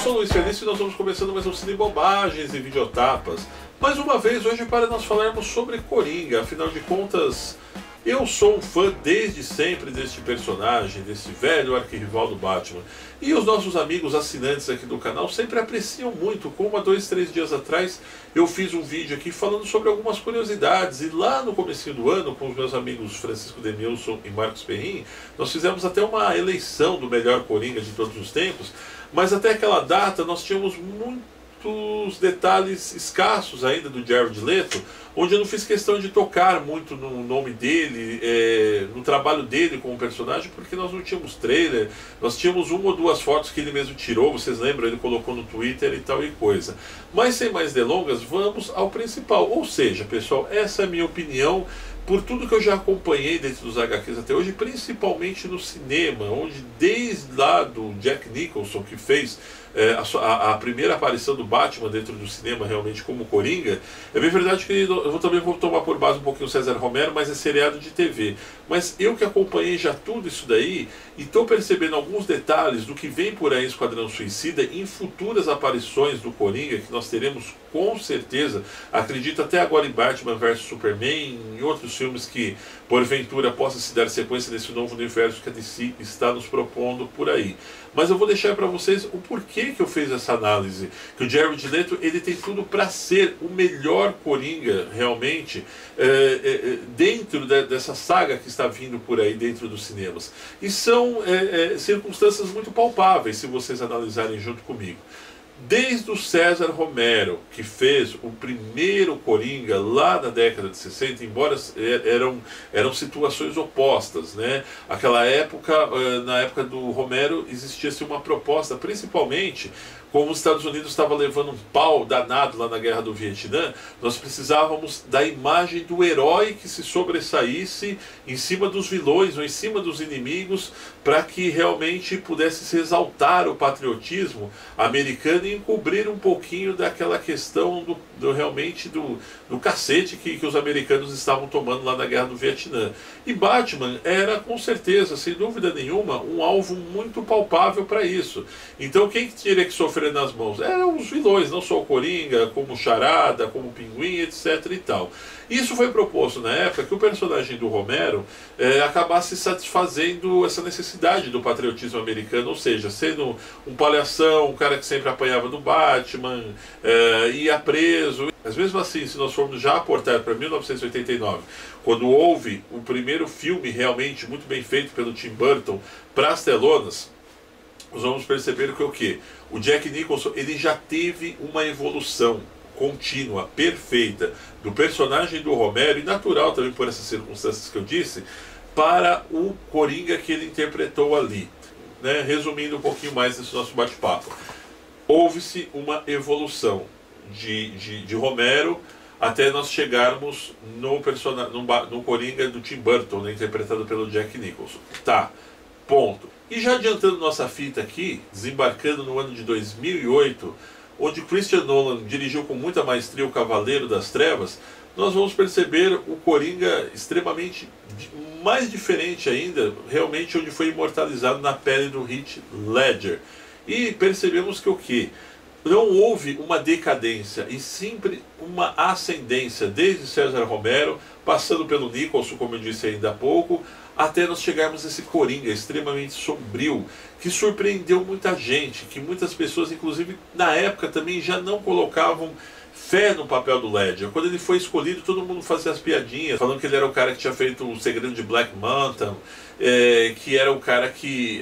sou o Luiz Felício e nós vamos começando mais um Cine Bobagens e Videotapas. Mais uma vez hoje para nós falarmos sobre Coringa, afinal de contas eu sou um fã desde sempre deste personagem, desse velho arquirrival do Batman. E os nossos amigos assinantes aqui do canal sempre apreciam muito, como há 2, 3 dias atrás eu fiz um vídeo aqui falando sobre algumas curiosidades. E lá no comecinho do ano, com os meus amigos Francisco Demilson e Marcos Perrin, nós fizemos até uma eleição do melhor Coringa de todos os tempos. Mas até aquela data nós tínhamos muitos detalhes escassos ainda do Jared Leto, onde eu não fiz questão de tocar muito no nome dele, no trabalho dele como personagem, porque nós não tínhamos trailer, nós tínhamos 1 ou 2 fotos que ele mesmo tirou, vocês lembram? Ele colocou no Twitter e tal e coisa. Mas sem mais delongas, vamos ao principal. Ou seja, pessoal, essa é a minha opinião por tudo que eu já acompanhei dentro dos HQs até hoje, principalmente no cinema, onde desde lá do Jack Nicholson, que fez a primeira aparição do Batman dentro do cinema realmente como Coringa, é bem verdade que eu também vou tomar por base um pouquinho o César Romero, mas é seriado de TV. Mas eu que acompanhei já tudo isso daí, e estou percebendo alguns detalhes do que vem por aí em Esquadrão Suicida, em futuras aparições do Coringa, que nós teremos com certeza, acredito até agora em Batman vs Superman, em outros filmes que porventura possa se dar sequência nesse novo universo que a DC está nos propondo por aí. Mas eu vou deixar para vocês o porquê que eu fiz essa análise, que o Jared Leto ele tem tudo para ser o melhor Coringa realmente dentro dessa saga que está vindo por aí dentro dos cinemas. E são circunstâncias muito palpáveis se vocês analisarem junto comigo. Desde o César Romero, que fez o primeiro Coringa lá na década de 60, embora eram situações opostas, né? Aquela época, na época do Romero, existia-se uma proposta, principalmente como os Estados Unidos estava levando um pau danado lá na Guerra do Vietnã, nós precisávamos da imagem do herói que se sobressaísse em cima dos vilões ou em cima dos inimigos, para que realmente pudesse se exaltar o patriotismo americano e encobrir um pouquinho daquela questão realmente do cacete que os americanos estavam tomando lá na Guerra do Vietnã. E Batman era, com certeza, sem dúvida nenhuma, um alvo muito palpável para isso. Então quem teria que sofrer nas mãos eram os vilões, não só o Coringa, como o Charada, como o Pinguim, etc e tal. Isso foi proposto na época que o personagem do Romero acabasse satisfazendo essa necessidade do patriotismo americano, ou seja, sendo um palhação, um cara que sempre apanhava do Batman, ia preso. Mas mesmo assim, se nós formos já aportar para 1989, quando houve o primeiro filme realmente muito bem feito pelo Tim Burton para as telonas, nós vamos perceber que o quê? O Jack Nicholson ele já teve uma evolução contínua, perfeita, do personagem do Romero, e natural também por essas circunstâncias que eu disse, para o Coringa que ele interpretou ali. Né? Resumindo um pouquinho mais desse nosso bate-papo. Houve-se uma evolução de Romero até nós chegarmos no Coringa do Tim Burton, né, interpretado pelo Jack Nicholson. Tá, ponto. E já adiantando nossa fita aqui, desembarcando no ano de 2008, onde Christopher Nolan dirigiu com muita maestria o Cavaleiro das Trevas, nós vamos perceber o Coringa extremamente mais diferente ainda, realmente onde foi imortalizado na pele do Heath Ledger. E percebemos que o quê? Não houve uma decadência, e sempre uma ascendência, desde César Romero, passando pelo Nicholson, como eu disse ainda há pouco, até nós chegarmos a esse Coringa extremamente sombrio, que surpreendeu muita gente, que muitas pessoas, inclusive na época, também já não colocavam fé no papel do Ledger. Quando ele foi escolhido, todo mundo fazia as piadinhas, falando que ele era o cara que tinha feito O Segredo de Black Mountain, que era o cara que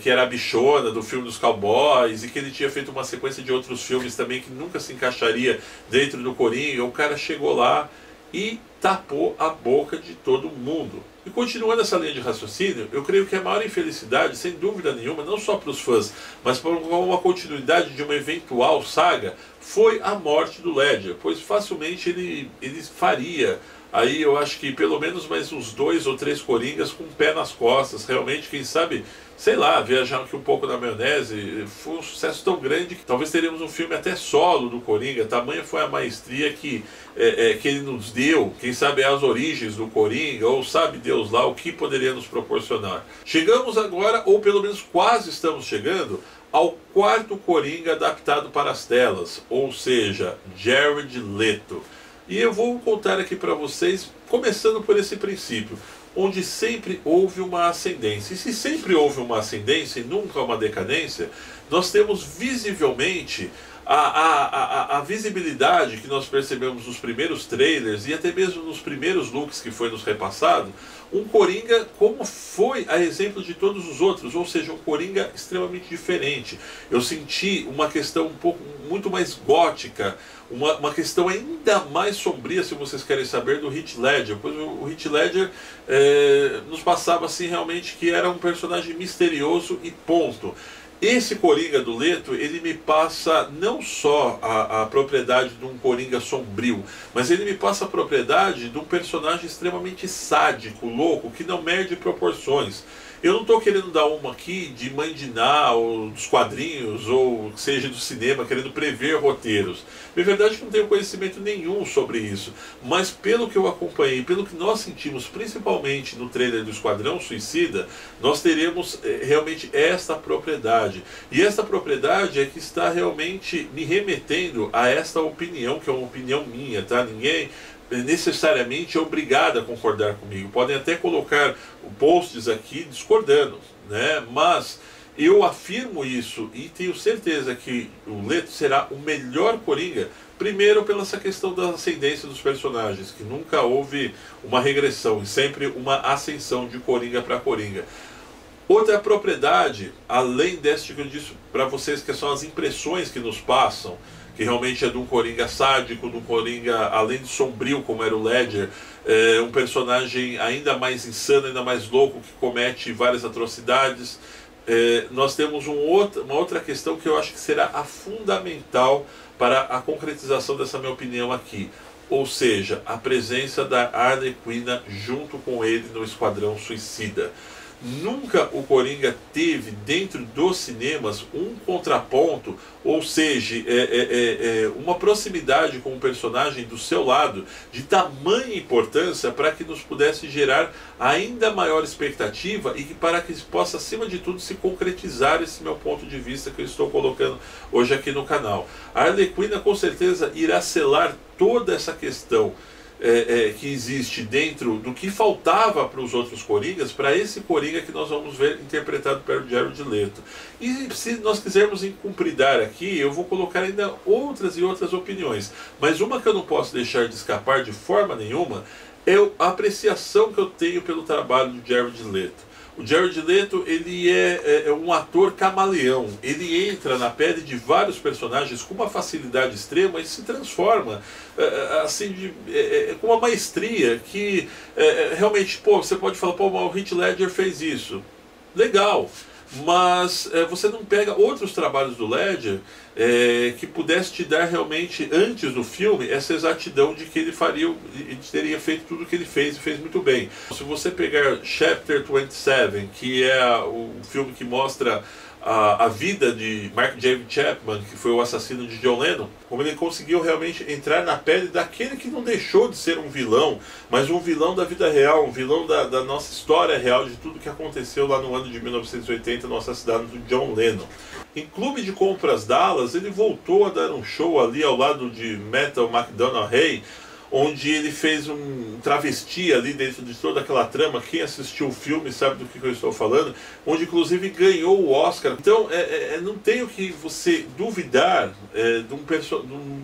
era a bichona do filme dos cowboys, e que ele tinha feito uma sequência de outros filmes também que nunca se encaixaria dentro do Coringa. O cara chegou lá e tapou a boca de todo mundo. E continuando essa linha de raciocínio, eu creio que a maior infelicidade, sem dúvida nenhuma, não só para os fãs, mas para uma continuidade de uma eventual saga, foi a morte do Ledger, pois facilmente ele faria aí, eu acho que pelo menos mais uns 2 ou 3 Coringas com o pé nas costas, realmente, quem sabe, sei lá, viajar aqui um pouco na maionese. Foi um sucesso tão grande que talvez teremos um filme até solo do Coringa, tamanha foi a maestria que ele nos deu, quem sabe as origens do Coringa, ou sabe Deus lá o que poderia nos proporcionar. Chegamos agora, ou pelo menos quase estamos chegando, ao quarto Coringa adaptado para as telas, ou seja, Jared Leto. E eu vou contar aqui para vocês, começando por esse princípio, onde sempre houve uma ascendência. E se sempre houve uma ascendência e nunca uma decadência, nós temos visivelmente a visibilidade que nós percebemos nos primeiros trailers e até mesmo nos primeiros looks que foi nos repassado, um Coringa como foi a exemplo de todos os outros, ou seja, um Coringa extremamente diferente. Eu senti uma questão muito mais gótica, uma questão ainda mais sombria, se vocês querem saber, do Heath Ledger, pois o Heath Ledger nos passava assim realmente que era um personagem misterioso e ponto. Esse Coringa do Leto, ele me passa não só a propriedade de um Coringa sombrio, mas ele me passa a propriedade de um personagem extremamente sádico, louco, que não mede proporções. Eu não estou querendo dar uma aqui de Mãe de Ná, ou dos quadrinhos, ou seja do cinema, querendo prever roteiros. Na verdade que não tenho conhecimento nenhum sobre isso, mas pelo que eu acompanhei, pelo que nós sentimos, principalmente no trailer do Esquadrão Suicida, nós teremos realmente esta propriedade. E esta propriedade é que está realmente me remetendo a esta opinião, que é uma opinião minha, tá? Ninguém necessariamente é obrigado a concordar comigo. Podem até colocar posts aqui discordando, né? Mas eu afirmo isso e tenho certeza que o Leto será o melhor Coringa, primeiro pela essa questão da ascendência dos personagens, que nunca houve uma regressão e sempre uma ascensão de Coringa para Coringa. Outra propriedade, além deste que eu disse para vocês, que são as impressões que nos passam, que realmente é de um Coringa sádico, de um Coringa, além de sombrio, como era o Ledger, um personagem ainda mais insano, ainda mais louco, que comete várias atrocidades. Nós temos uma outra questão que eu acho que será a fundamental para a concretização dessa minha opinião aqui. Ou seja, a presença da Arlequina junto com ele no Esquadrão Suicida. Nunca o Coringa teve dentro dos cinemas um contraponto, ou seja, uma proximidade com o personagem do seu lado de tamanha importância para que nos pudesse gerar ainda maior expectativa e que para que possa, acima de tudo, se concretizar esse meu ponto de vista que eu estou colocando hoje aqui no canal. A Arlequina com certeza irá selar toda essa questão que existe dentro do que faltava para os outros Coringas, para esse Coringa que nós vamos ver interpretado pelo Jared Leto. E se nós quisermos incumpridar aqui, eu vou colocar ainda outras e outras opiniões, mas uma que eu não posso deixar de escapar de forma nenhuma é a apreciação que eu tenho pelo trabalho do Jared Leto. O Jared Leto, ele é um ator camaleão. Ele entra na pele de vários personagens com uma facilidade extrema e se transforma assim, com uma maestria que realmente, pô, você pode falar, pô, o Heath Ledger fez isso. Legal. Mas você não pega outros trabalhos do Ledger que pudesse te dar realmente, antes do filme, essa exatidão de que ele teria feito tudo o que ele fez e fez muito bem. Se você pegar Chapter 27, que é o filme que mostra a vida de Mark J. Chapman, que foi o assassino de John Lennon, como ele conseguiu realmente entrar na pele daquele que não deixou de ser um vilão, mas um vilão da vida real, um vilão da nossa história real, de tudo que aconteceu lá no ano de 1980 no assassinato de John Lennon. Em Clube de Compras Dallas, ele voltou a dar um show ali ao lado de Method McConaughey, onde ele fez um travesti ali dentro de toda aquela trama. Quem assistiu o filme sabe do que eu estou falando, onde inclusive ganhou o Oscar. Então não tem o que você duvidar de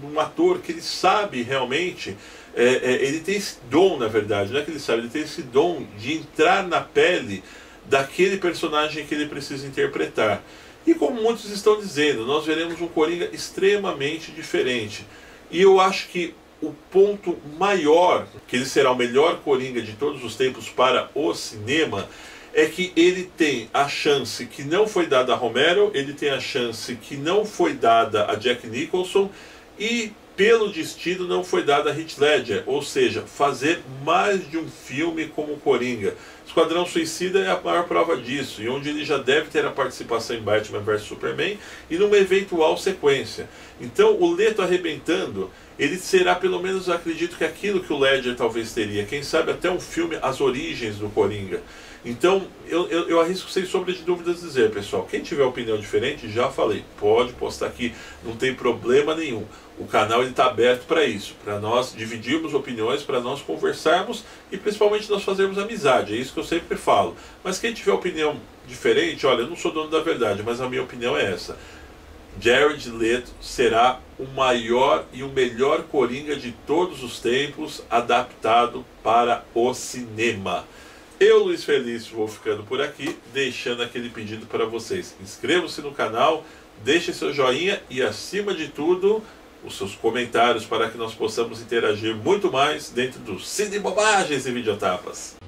um ator que ele sabe realmente, ele tem esse dom, na verdade, não é que ele sabe, ele tem esse dom de entrar na pele daquele personagem que ele precisa interpretar. E como muitos estão dizendo, nós veremos um Coringa extremamente diferente. E eu acho que o ponto maior, que ele será o melhor Coringa de todos os tempos para o cinema, é que ele tem a chance que não foi dada a Romero, ele tem a chance que não foi dada a Jack Nicholson e, pelo destino, não foi dada a Heath Ledger, ou seja, fazer mais de um filme como Coringa. Esquadrão Suicida é a maior prova disso, e onde ele já deve ter a participação em Batman vs Superman e numa eventual sequência. Então, o Leto arrebentando, ele será, pelo menos, eu acredito que aquilo que o Ledger talvez teria, quem sabe até um filme, As Origens do Coringa. Então, eu arrisco sem sombra de dúvidas dizer, pessoal, quem tiver opinião diferente, já falei, pode postar aqui, não tem problema nenhum. O canal está aberto para isso, para nós dividirmos opiniões, para nós conversarmos e principalmente nós fazermos amizade, é isso que eu sempre falo. Mas quem tiver opinião diferente, olha, eu não sou dono da verdade, mas a minha opinião é essa. Jared Leto será o maior e o melhor Coringa de todos os tempos, adaptado para o cinema. Eu, Luiz Felício, vou ficando por aqui, deixando aquele pedido para vocês. Inscrevam-se no canal, deixem seu joinha e, acima de tudo, os seus comentários para que nós possamos interagir muito mais dentro do Cine Bobagens e Videotapas.